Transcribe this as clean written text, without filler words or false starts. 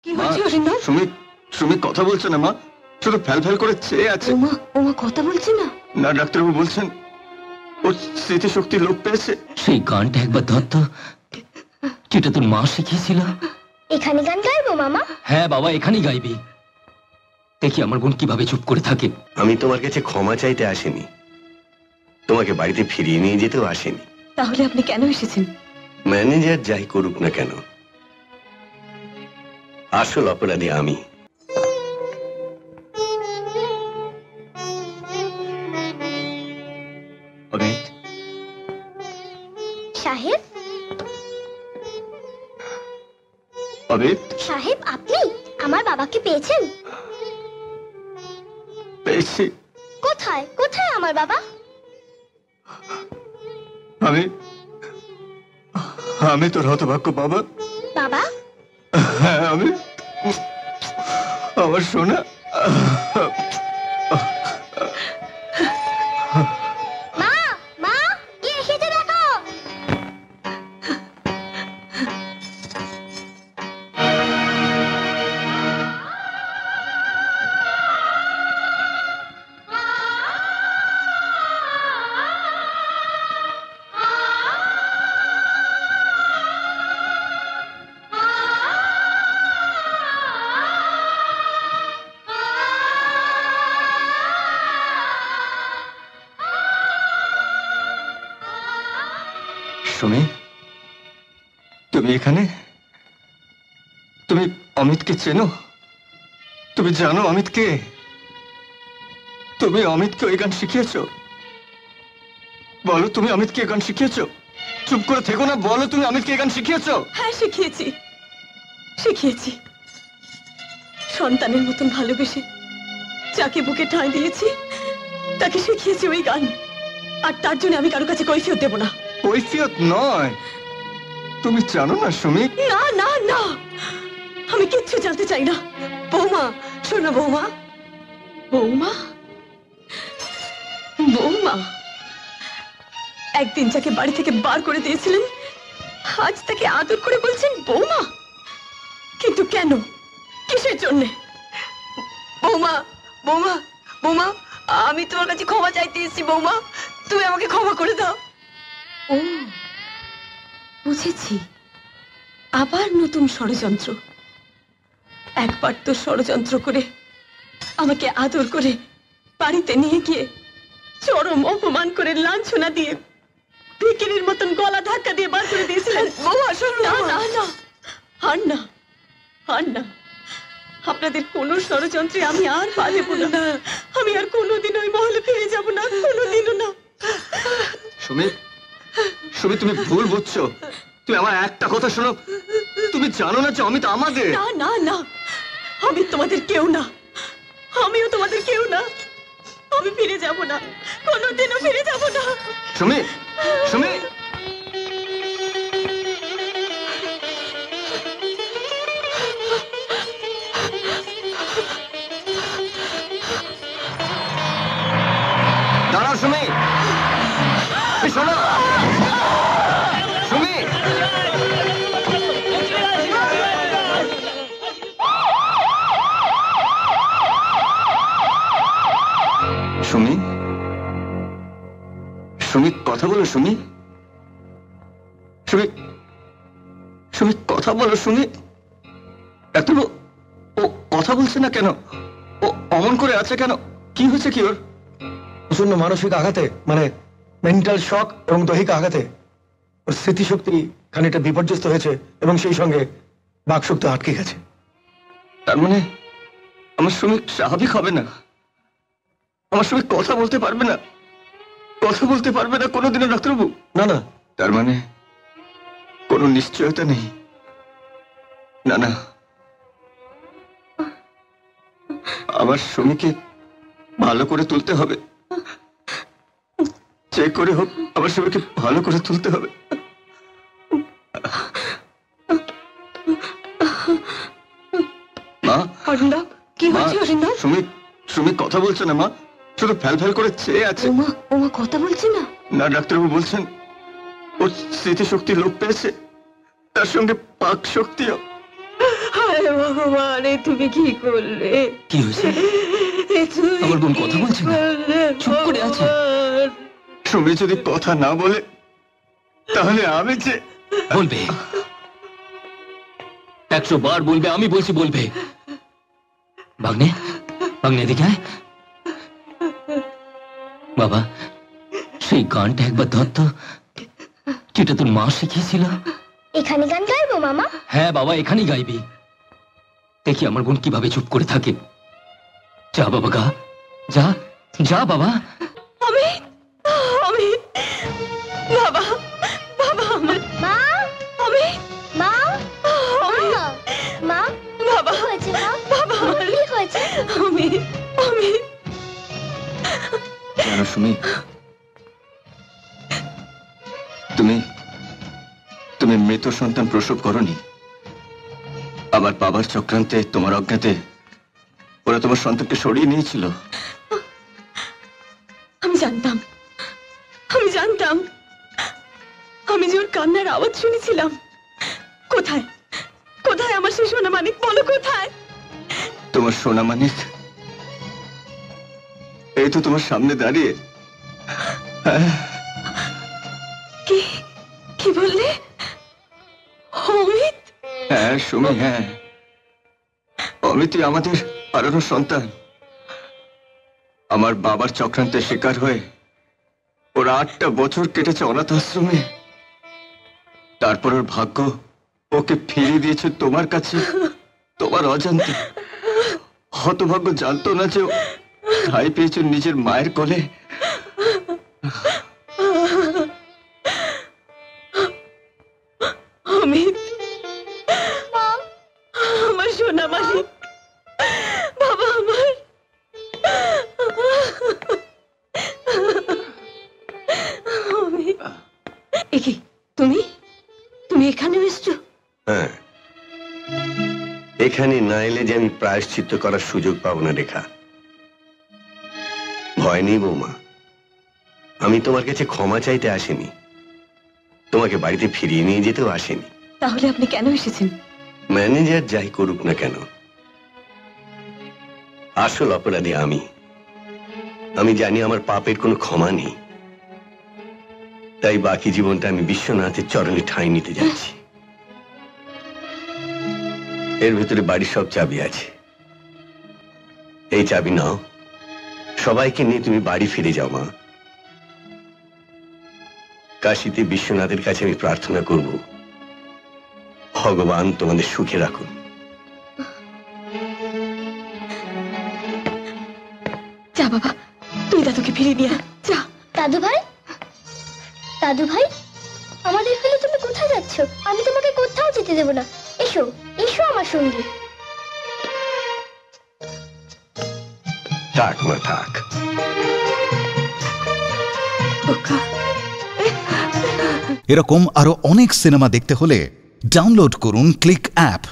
কি হচ্ছে অরিন্দম? সুমি কথা বলছে না মা, শুধু ফ্যাল ফ্যাল করে চেয়ে আছে। ওমা কথা বলছে না? না, ডাক্তারবাবু বলছেন ওর স্মৃতিশক্তি লোপ পেয়েছে। সেই গানটা একবার ধর তো, যেটা তোর মা শিখিয়েছিল। এখানে গান গাইবো মামা? হ্যাঁ বাবা, এখানেই গাইবি। দেখি আমার বোন কিভাবে চুপ করে থাকে। আমি তোমার কাছে ক্ষমা চাইতে আসিনি, তোমাকে বাড়িতে ফিরিয়ে নিয়ে যেতেও আসিনি। তাহলে আপনি কেন এসেছেন? ম্যানেজার যাই করুক না কেন, আসল অপরাধী আমি। সাহেব, সাহেব আপনি আমার বাবাকে পেয়েছেন? পেয়েছি। কোথায় কোথায় আমার বাবা? আমি তোর হতভাগ্য বাবা। বাবা? হ্যাঁ আমি, আমার সোনা। মা মা, কে এসেছে দেখো। সুমি, তুমি এখানে? তুমি অমিতকে চেনো? তুমি জানো অমিতকে? তুমি অমিতকে ওই গান শিখিয়েছো? বলো, তুমি অমিতকে গান শিখিয়েছো? চুপ করে থেকো না, বলো তুমি অমিতকে গান শিখিয়েছো? হ্যাঁ শিখিয়েছি, শিখিয়েছি। সন্তানের মতন ভালোবেসে যাকে বুকে ঠাঁই দিয়েছি তাকে শিখিয়েছি ওই গান। আর তার জন্য আমি কারো কাছে কৈফিয়ত দেব না। কৈফিয়ত নয়, তুমি জানো না সুমি? না না না, আমি কিচ্ছু জানতে চাই না। বৌমা শোনো, বৌমা বৌমা বৌমা, একদিন যাকে বাড়ি থেকে বার করে দিয়েছিলেন আজ তাকে আদর করে বলছেন বৌমা। কিন্তু কেন, কিসের জন্য? বৌমা বৌমা বৌমা, আমি তোমার কাছে ক্ষমা চাইতে এসেছি বৌমা, তুমি আমাকে ক্ষমা করে দাও। ও বুঝেছি, আবার নতুন ষড়যন্ত্র। একবার তো ষড়যন্ত্র করে আমাকে আদর করে বাড়িতে নিয়ে গিয়ে চরম অপমান করে লাঞ্ছনা দিয়ে ভিখিরির মতন গলা ধাক্কা দিয়ে বার করে দিয়েছিলেন। বৌমা শোনো, না না না, আর না আর না, আপনাদের কোন ষড়যন্ত্রে আমি আর পা দেব না। আমি আর কোনোদিন ওই মহলে ফিরে যাব না, কোনোদিনও না। সুমি, সুমি তুমি ভুল বুঝছো। তুমি আমার একটা কথা শোনো, তুমি জানো না যে অমিত আমাদের। না না না, আমি তোমাদের কেউ না, আমিও তোমাদের কেউ না। আমি ফিরে যাব না, কোনোদিনও ফিরে যাব না। সুমি, সুমি, দাঁড়াও সুমি, শোনো সুমি। সুমি, সুমি কথা বলো সুমি, সুমি, সুমি কথা বলো সুমি। এত ও কথা বলছে না কেন? ও অমন করে আছে কেন? কি হয়েছে কি ওর? প্রচন্ড মানসিক আঘাতে, মানে মেন্টাল শক এবং দৈহিক আঘাতে ওর স্মৃতিশক্তি খানিকটা বিপর্যস্ত হয়েছে এবং সেই সঙ্গে বাকশক্তি আটকে গেছে। তার মানে আমার সুমি স্বাভাবিক হবে না? আমার সঙ্গে কথা বলতে পারবে না? কথা বলতে পারবে না কোনোদিনও ডাক্তারবাবু? না না, তার মানে কোনো নিশ্চয়তা নেই? না না, আমার সুমিকে ভালো করে তুলতে হবে, যে করে হোক আমার সুমিকে ভালো করে তুলতে হবে। মা, অরিন্দম কি হচ্ছে? অরিন্দম, সুমি, সুমি কথা বলছে না মা, শুধু ফ্যাল ফ্যাল করে চেয়ে আছে। ওমা কথা বলছে না? না, ডাক্তারবাবু বলছেন ওর স্মৃতিশক্তি লোপ পেয়েছে, তার সঙ্গে পাক শক্তিও। আরে ভগবান, এ তুমি কি করলে? কি হয়েছে? এ তুমি আমার বোন কথা বলছে না, করলে চুপ করে আছে। ভগবান? সুমি যদি কথা না বলে তাহলে আমি যে বলবে, 100 বার বলবে, আমি বলছি বলবে। ভাগ্নে, ভাগ্নে এদিকে আয়। বাবা, সেই গানটা একবার ধর তো, যেটা তোর মা শিখিয়েছিল। এখানে গান গাইবো মামা? হ্যাঁ বাবা, এখানেই গাইবি। দেখি আমার বোন কিভাবে চুপ করে থাকে। যা বাবা, গা, যা যা বাবা। অমিত, অমিত, বাবা, বাবা আমার, মা, অমিত, মা, অমিত, মা, বাবা, কি হয়েছে মা? বাবা আমার, কি হয়েছে? অমিত, অমিত। জানো সুমি, তুমি তুমি মৃত সন্তান প্রসব করনি। আমার বাবার চক্রান্তে, তোমার অজ্ঞাতে ওরা তোমার সন্তানকে সরিয়ে নিয়েছিল। আমি জানতাম, আমি জানতাম, আমি যে ওর কান্নার আওয়াজ শুনেছিলাম। কোথায়, কোথায় আমার সেই সোনা মানিক? বলো কোথায়? তোমার সোনা মানিক এই তো তোমার সামনে দাঁড়িয়ে। হ্যাঁ, কি, কি বললে? অমিত, হ্যাঁ সুমি, হ্যাঁ, অমিতই আমাদের আরো সন্তান। আমার বাবার চক্রান্তের শিকার হয়ে ওরা 8টা বছর কেটেছে অনাথ আশ্রমে। তারপর ওর ভাগ্য ওকে ফিরিয়ে দিয়েছে তোমার কাছে, তোমার অজান্তে। হতভাগ্য জানতো না যে ও ঠাঁই পেয়েছে নিজের মায়ের কোলে। অমিত, আমার সোনা মানিক, বাবা আমার। অমিত, এ কি, তুমি তুমি এখানেও এসছো? হ্যাঁ, এখানে না এলে যে আমি প্রায়শ্চিত্ত করার সুযোগ পাবো না রেখা। ভয় নেই বৌমা, আমি তোমার কাছে ক্ষমা চাইতে আসিনি, তোমাকে বাড়িতে ফিরিয়ে নিয়ে যেতেও আসিনি। তাহলে আপনি কেন এসেছেন? ম্যানেজার যাই করুক না কেন, আসল অপরাধী আমি। আমি জানি আমার পাপের কোনো ক্ষমা নেই, তাই বাকি জীবনটা আমি বিশ্বনাথের চরণে ঠাঁই নিতে যাচ্ছি। এর ভেতরে বাড়ির সব চাবি আছে, এই চাবি নাও, সবাইকে নিয়ে তুমি বাড়ি ফিরে যাও মা। কাশীতে বিশ্বনাথের কাছে আমি প্রার্থনা করব, ভগবান তোমাদের সুখে রাখুন। যা বাবা, তুই দাদুকে ফিরিয়ে নিয়ে আয়, যা। দাদু ভাই, দাদু ভাই, আমাদের ফেলে তুমি কোথায় যাচ্ছ? আমি তোমাকে কোথাও যেতে দেবো না। এসো, এসো আমার সঙ্গে। থাক মা, থাক। খোকা। এরকম আরো অনেক সিনেমা দেখতে হলে ডাউনলোড করুন ক্লিক অ্যাপ।